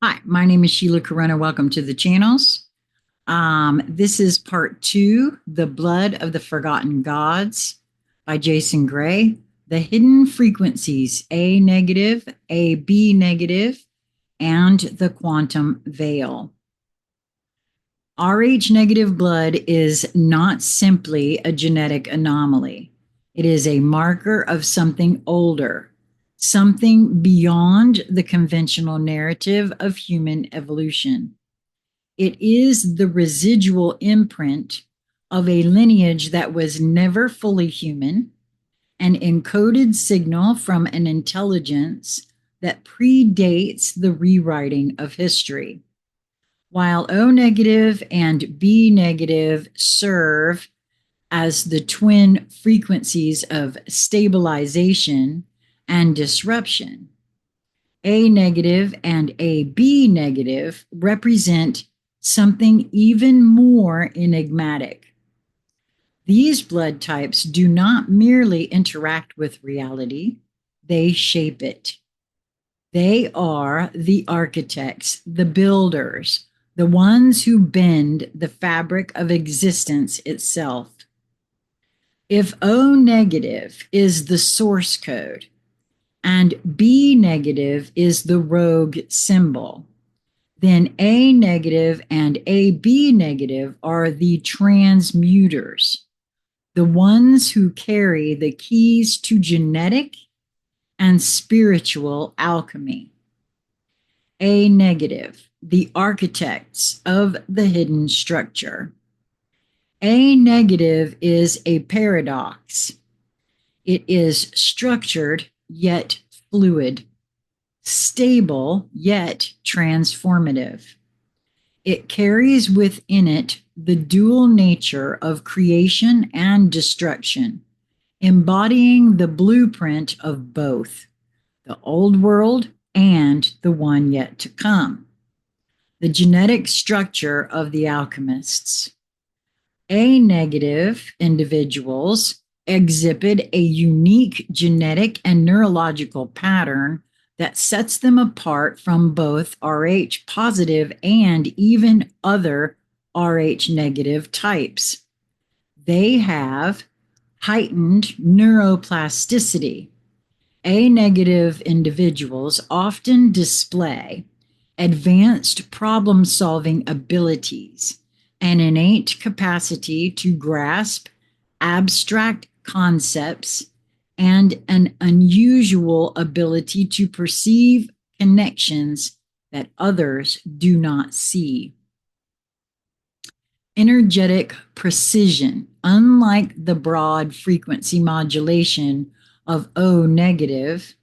Hi, my name is Sheila Corona. Welcome to the channels. This is part 2, The Blood of the Forgotten Gods by Jason Gray. The hidden frequencies, A negative, AB negative, and the quantum veil. Rh negative blood is not simply a genetic anomaly. It is a marker of something older, something beyond the conventional narrative of human evolution. It is the residual imprint of a lineage that was never fully human, an encoded signal from an intelligence that predates the rewriting of history. While O negative and B negative serve as the twin frequencies of stabilization and disruption, A negative and AB negative represent something even more enigmatic. These blood types do not merely interact with reality, they shape it. They are the architects, the builders, the ones who bend the fabric of existence itself. If O negative is the source code and B negative is the rogue symbol, then A negative and AB negative are the transmuters, the ones who carry the keys to genetic and spiritual alchemy. A negative, the architects of the hidden structure. A negative is a paradox. It is structured yet fluid, stable yet transformative. It carries within it the dual nature of creation and destruction, embodying the blueprint of both, the old world and the one yet to come. The genetic structure of the alchemists. A negative individuals exhibit a unique genetic and neurological pattern that sets them apart from both Rh positive and even other Rh negative types. They have heightened neuroplasticity. A negative individuals often display advanced problem-solving abilities, an innate capacity to grasp abstract concepts, and an unusual ability to perceive connections that others do not see. Energetic precision, unlike the broad frequency modulation of O negative,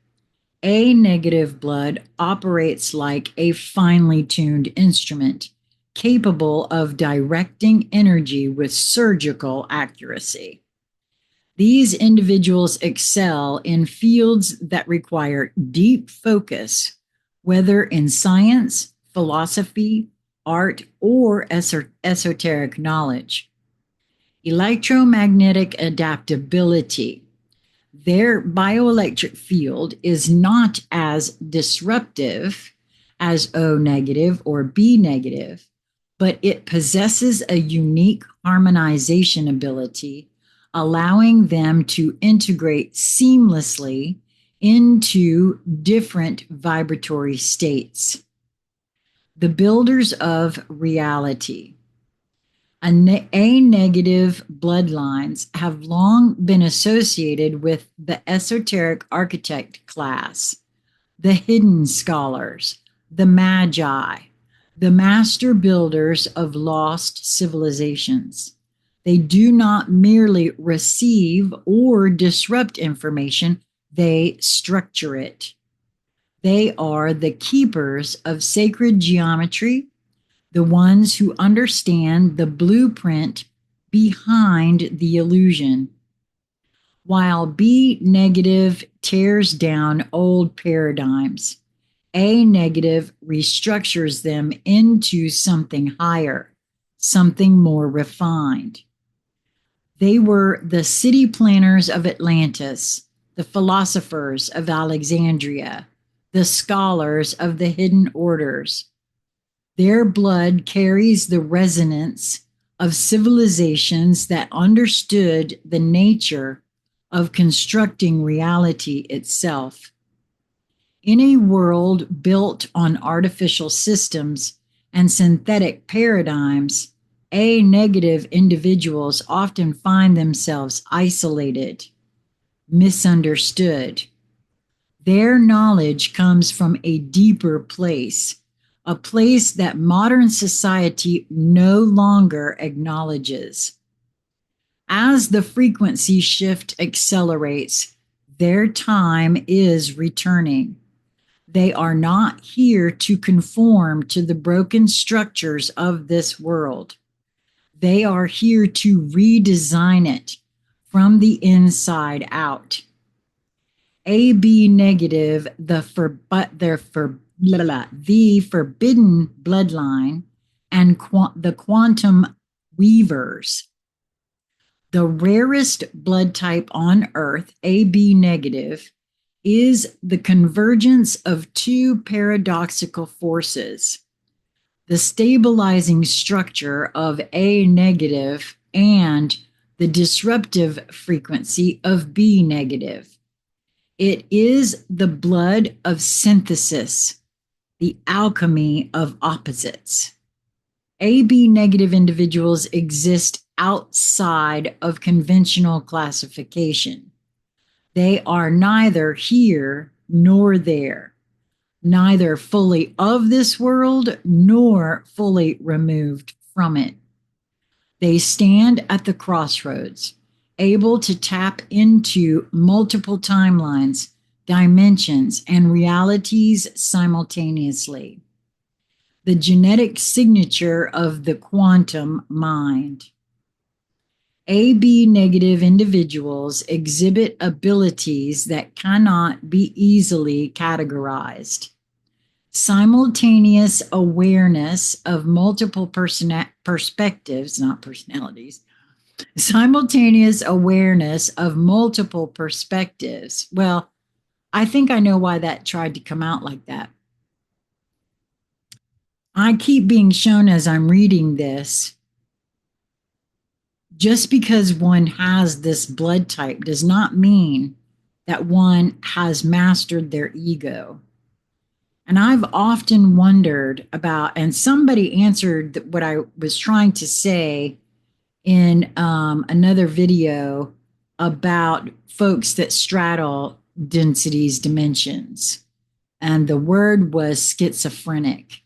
A negative blood operates like a finely tuned instrument, capable of directing energy with surgical accuracy. These individuals excel in fields that require deep focus, whether in science, philosophy, art, or esoteric knowledge. Electromagnetic adaptability. Their bioelectric field is not as disruptive as O negative or B negative, but it possesses a unique harmonization ability, allowing them to integrate seamlessly into different vibratory states. The builders of reality. A negative bloodlines have long been associated with the esoteric architect class, the hidden scholars, the magi, the master builders of lost civilizations. They do not merely receive or disrupt information, they structure it. They are the keepers of sacred geometry, the ones who understand the blueprint behind the illusion. While B negative tears down old paradigms, A negative restructures them into something higher, something more refined. They were the city planners of Atlantis, the philosophers of Alexandria, the scholars of the hidden orders. Their blood carries the resonance of civilizations that understood the nature of constructing reality itself. In a world built on artificial systems and synthetic paradigms, A negative individuals often find themselves isolated, misunderstood. Their knowledge comes from a deeper place, a place that modern society no longer acknowledges. As the frequency shift accelerates, their time is returning. They are not here to conform to the broken structures of this world. They are here to redesign it from the inside out. AB negative, the forbidden bloodline, and the quantum weavers. The rarest blood type on Earth, AB negative, is the convergence of two paradoxical forces: the stabilizing structure of A negative and the disruptive frequency of B negative. It is the blood of synthesis, the alchemy of opposites. AB negative individuals exist outside of conventional classification. They are neither here nor there, neither fully of this world nor fully removed from it. They stand at the crossroads, able to tap into multiple timelines, dimensions, and realities simultaneously. The genetic signature of the quantum mind. AB negative individuals exhibit abilities that cannot be easily categorized. Simultaneous awareness of multiple perspectives, not personalities. Simultaneous awareness of multiple perspectives. Well, I think I know why that tried to come out like that. I keep being shown as I'm reading this, just because one has this blood type does not mean that one has mastered their ego. And I've often wondered about, and somebody answered what I was trying to say in another video about folks that straddle densities, dimensions. And the word was schizophrenic.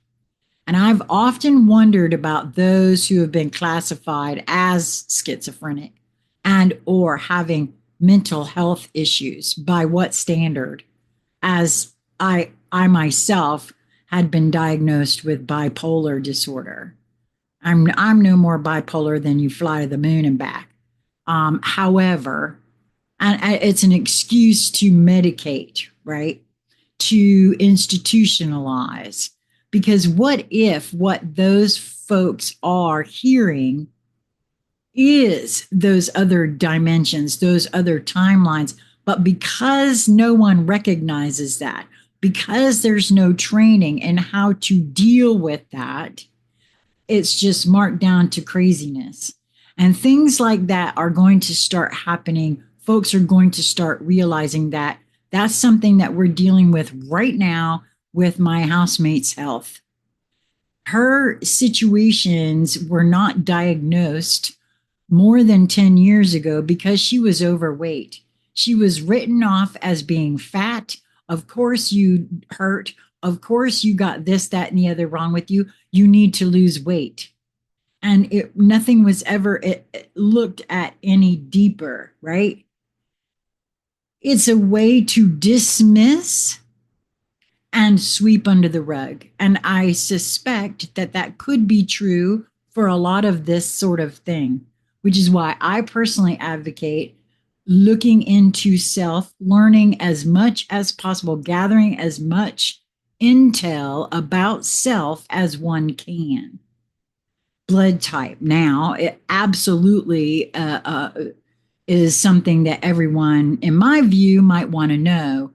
And I've often wondered about those who have been classified as schizophrenic and or having mental health issues. By what standard? As I myself had been diagnosed with bipolar disorder. I'm no more bipolar than you fly to the moon and back. However, and it's an excuse to medicate, right? To institutionalize. Because what if what those folks are hearing is those other dimensions, those other timelines, but because no one recognizes that, because there's no training in how to deal with that, it's just marked down to craziness. And things like that are going to start happening. Folks are going to start realizing that that's something that we're dealing with right now with my housemate's health. Her situations were not diagnosed more than 10 years ago because she was overweight. She was written off as being fat. Of course, you hurt. Of course, you got this, that, and the other wrong with you. You need to lose weight. And nothing was ever looked at any deeper, right? It's a way to dismiss and sweep under the rug. And I suspect that that could be true for a lot of this sort of thing, which is why I personally advocate looking into self, learning as much as possible, gathering as much intel about self as one can. Blood type now, it absolutely is something that everyone, in my view, might want to know.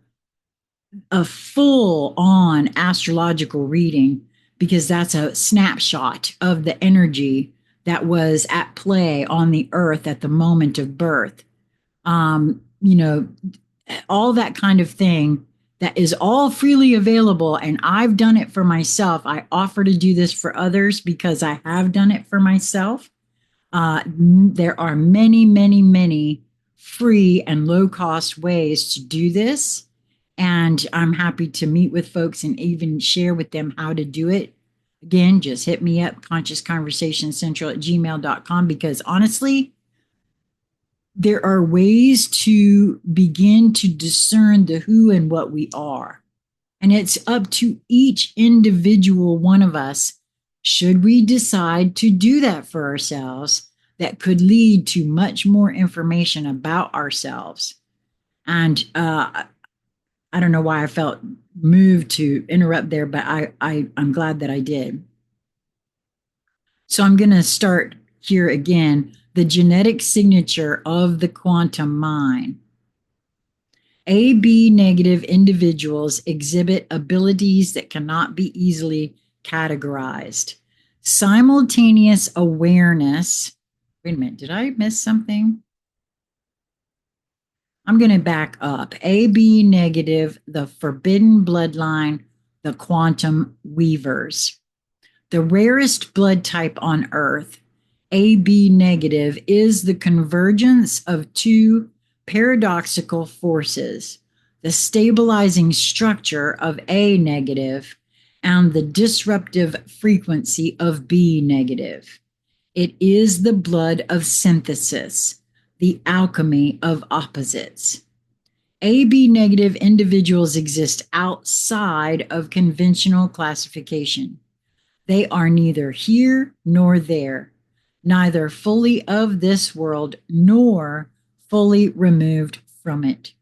a full on astrological reading because that's a snapshot of the energy that was at play on the earth at the moment of birth. You know, all that kind of thing that is all freely available. And I've done it for myself. I offer to do this for others because I have done it for myself. There are many, many, many free and low cost ways to do this. And I'm happy to meet with folks and even share with them how to do it. Again, just hit me up, consciousconversationcentral@gmail.com, because honestly, there are ways to begin to discern the who and what we are. And it's up to each individual one of us, should we decide to do that for ourselves, that could lead to much more information about ourselves. And I don't know why I felt moved to interrupt there, but I'm glad that I did. So I'm going to start here again. The genetic signature of the quantum mind. AB negative individuals exhibit abilities that cannot be easily categorized. Simultaneous awareness. Wait a minute, did I miss something? I'm going to back up. AB negative, the forbidden bloodline, the quantum weavers. The rarest blood type on Earth, AB negative, is the convergence of two paradoxical forces, the stabilizing structure of A negative and the disruptive frequency of B negative. It is the blood of synthesis, the alchemy of opposites. AB negative individuals exist outside of conventional classification. They are neither here nor there, neither fully of this world nor fully removed from it.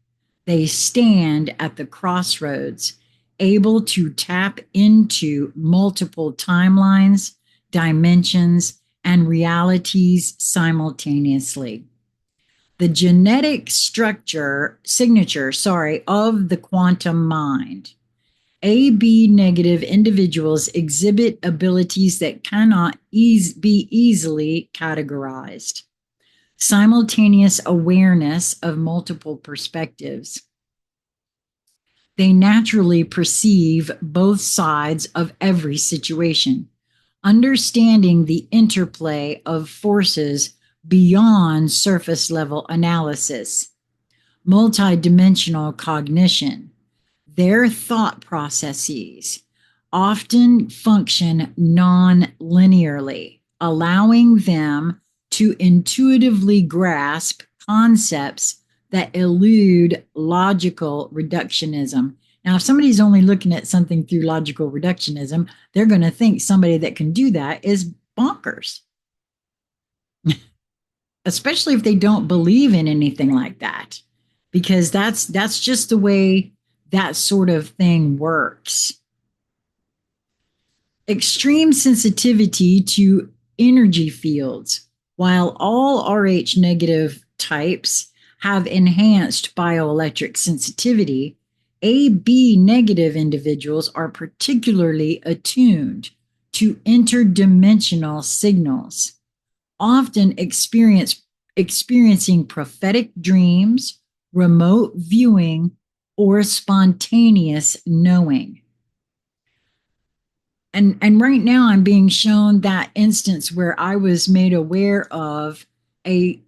They stand at the crossroads, able to tap into multiple timelines, dimensions, and realities simultaneously. The genetic signature of the quantum mind. AB negative individuals exhibit abilities that cannot be easily categorized. Simultaneous awareness of multiple perspectives. They naturally perceive both sides of every situation, understanding the interplay of forces beyond surface level analysis. Multidimensional cognition. Their thought processes often function non-linearly, allowing them to intuitively grasp concepts that elude logical reductionism. Now, if somebody's only looking at something through logical reductionism, they're going to think somebody that can do that is bonkers, especially if they don't believe in anything like that, because that's just the way that sort of thing works. Extreme sensitivity to energy fields. While all Rh negative types have enhanced bioelectric sensitivity, AB negative individuals are particularly attuned to interdimensional signals, often experiencing prophetic dreams, remote viewing, or spontaneous knowing. And right now I'm being shown that instance where I was made aware of an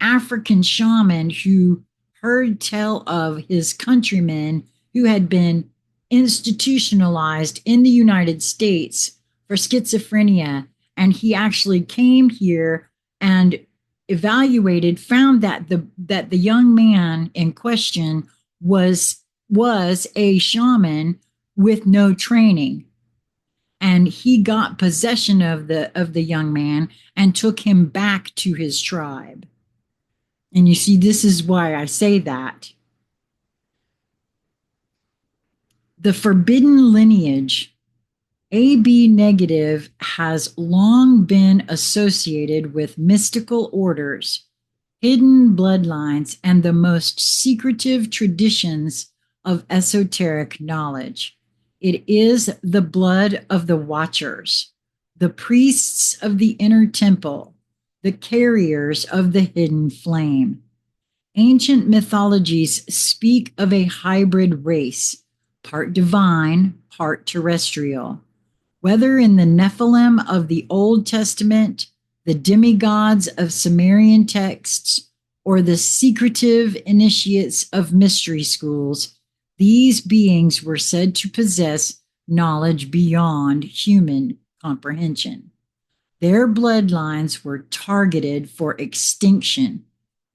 African shaman who heard tell of his countrymen who had been institutionalized in the United States for schizophrenia. And he actually came here and evaluated, found that the young man in question was a shaman with no training. And he got possession of the young man and took him back to his tribe. And you see, this is why I say that. The forbidden lineage, AB negative, has long been associated with mystical orders, hidden bloodlines, and the most secretive traditions of esoteric knowledge. It is the blood of the watchers, the priests of the inner temple, the carriers of the hidden flame. Ancient mythologies speak of a hybrid race, part divine, part terrestrial. Whether in the Nephilim of the Old Testament, the demigods of Sumerian texts, or the secretive initiates of mystery schools, these beings were said to possess knowledge beyond human comprehension. Their bloodlines were targeted for extinction,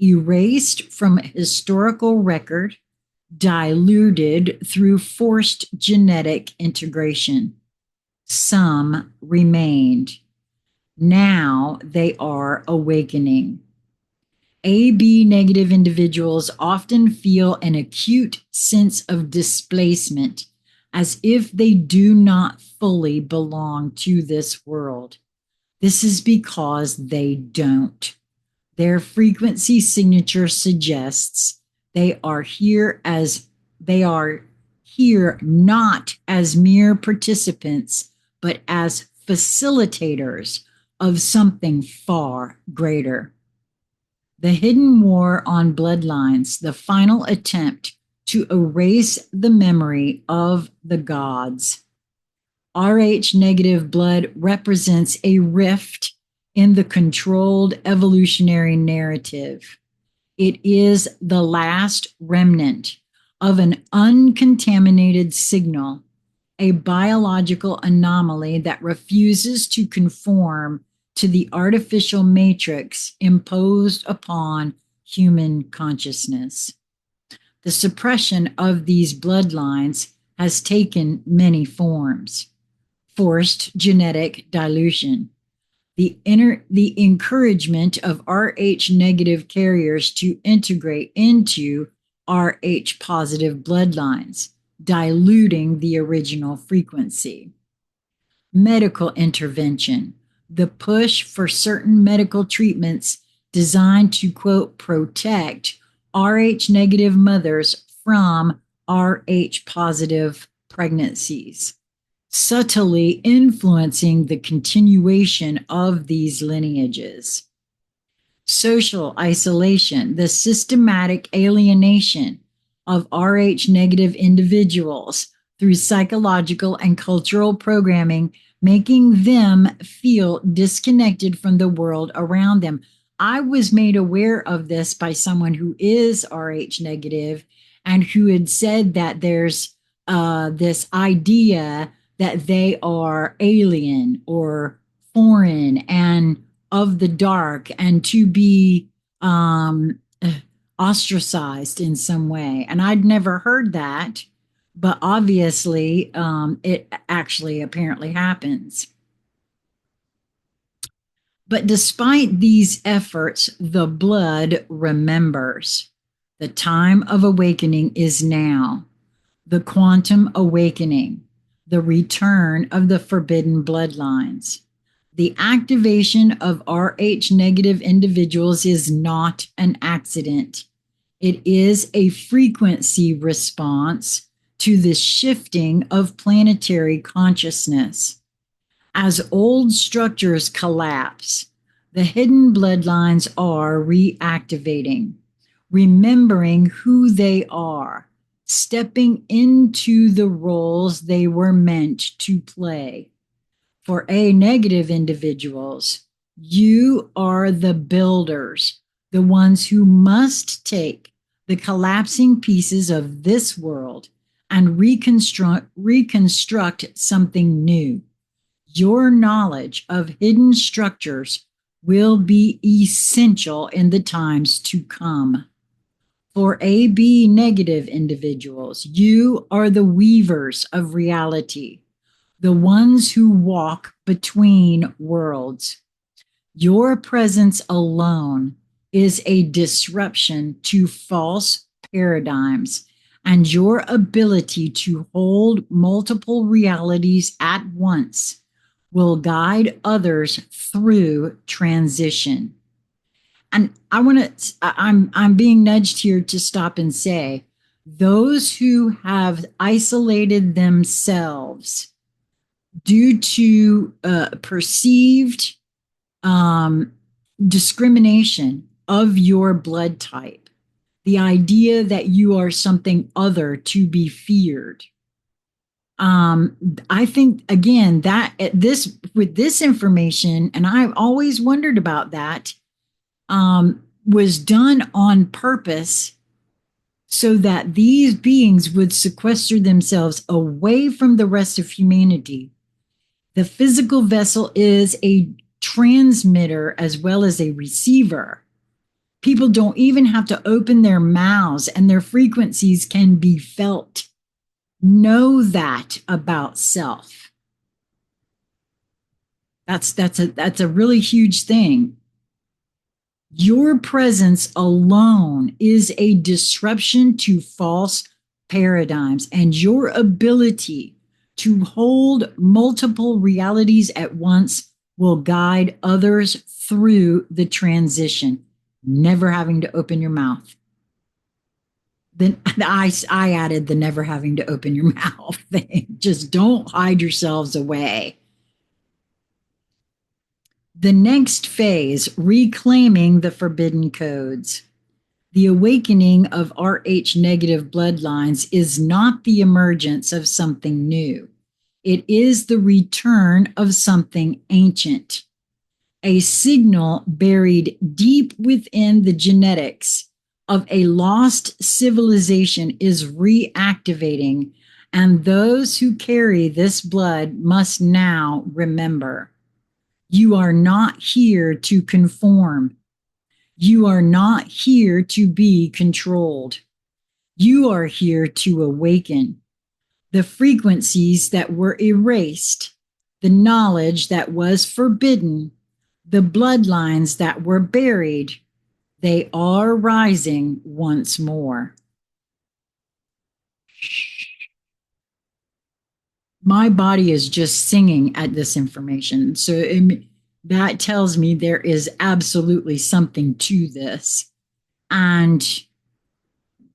erased from historical record, diluted through forced genetic integration. Some remained. Now they are awakening. AB negative individuals often feel an acute sense of displacement, as if they do not fully belong to this world. This is because they don't. Their frequency signature suggests they are here not as mere participants, but as facilitators of something far greater. The hidden war on bloodlines, the final attempt to erase the memory of the gods. Rh negative blood represents a rift in the controlled evolutionary narrative. It is the last remnant of an uncontaminated signal, a biological anomaly that refuses to conform to the artificial matrix imposed upon human consciousness. The suppression of these bloodlines has taken many forms. Forced genetic dilution, the encouragement of Rh negative carriers to integrate into Rh positive bloodlines, diluting the original frequency. Medical intervention, the push for certain medical treatments designed to, quote, protect Rh negative mothers from Rh positive pregnancies, subtly influencing the continuation of these lineages. Social isolation, the systematic alienation of Rh negative individuals through psychological and cultural programming, making them feel disconnected from the world around them. I was made aware of this by someone who is Rh negative and who had said that there's this idea that they are alien or foreign and of the dark and to be ostracized in some way. And I'd never heard that, but obviously it actually apparently happens. But despite these efforts, the blood remembers. The time of awakening is now. The quantum awakening, the return of the forbidden bloodlines. The activation of Rh negative individuals is not an accident. It is a frequency response to the shifting of planetary consciousness. As old structures collapse, the hidden bloodlines are reactivating, remembering who they are, stepping into the roles they were meant to play. For A negative individuals, you are the builders, the ones who must take the collapsing pieces of this world and reconstruct something new. Your knowledge of hidden structures will be essential in the times to come. For AB negative individuals, you are the weavers of reality, the ones who walk between worlds. Your presence alone is a disruption to false paradigms, and your ability to hold multiple realities at once will guide others through transition. And I'm being nudged here to stop and say those who have isolated themselves due to perceived um, discrimination of your blood type, the idea that you are something other to be feared. I think again that this with this information, and I've always wondered about that, was done on purpose so that these beings would sequester themselves away from the rest of humanity. The physical vessel is a transmitter as well as a receiver. People don't even have to open their mouths, and their frequencies can be felt. Know that about self. That's a really huge thing. Your presence alone is a disruption to false paradigms, and your ability to hold multiple realities at once will guide others through the transition, never having to open your mouth. Then I added the never having to open your mouth thing. Just don't hide yourselves away. The next phase, reclaiming the forbidden codes. The awakening of Rh negative bloodlines is not the emergence of something new. It is the return of something ancient. A signal buried deep within the genetics of a lost civilization is reactivating, and those who carry this blood must now remember. You are not here to conform. You are not here to be controlled. You are here to awaken. The frequencies that were erased, the knowledge that was forbidden, the bloodlines that were buried, they are rising once more. My body is just singing at this information. So that tells me there is absolutely something to this. And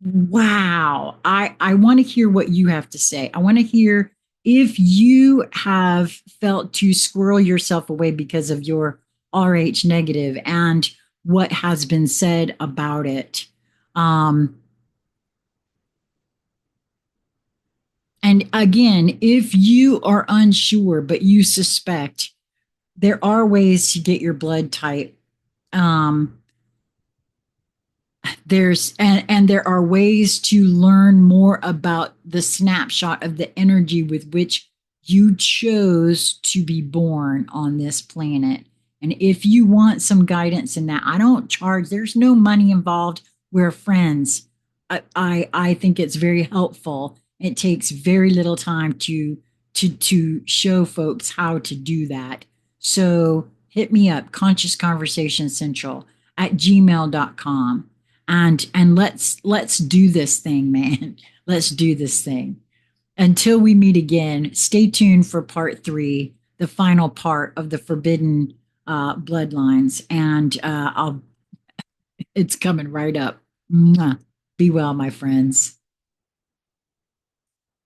wow, I want to hear what you have to say. I want to hear if you have felt to squirrel yourself away because of your Rh negative and what has been said about it. And again, if you are unsure, but you suspect, there are ways to get your blood type. And there are ways to learn more about the snapshot of the energy with which you chose to be born on this planet. And if you want some guidance in that, I don't charge, there's no money involved. We're friends. I think it's very helpful. It takes very little time to show folks how to do that. So hit me up, consciousconversationcentral@gmail.com. And let's do this thing, man. Let's do this thing. Until we meet again, stay tuned for part 3, the final part of the forbidden bloodlines. And it's coming right up. Mwah. Be well, my friends.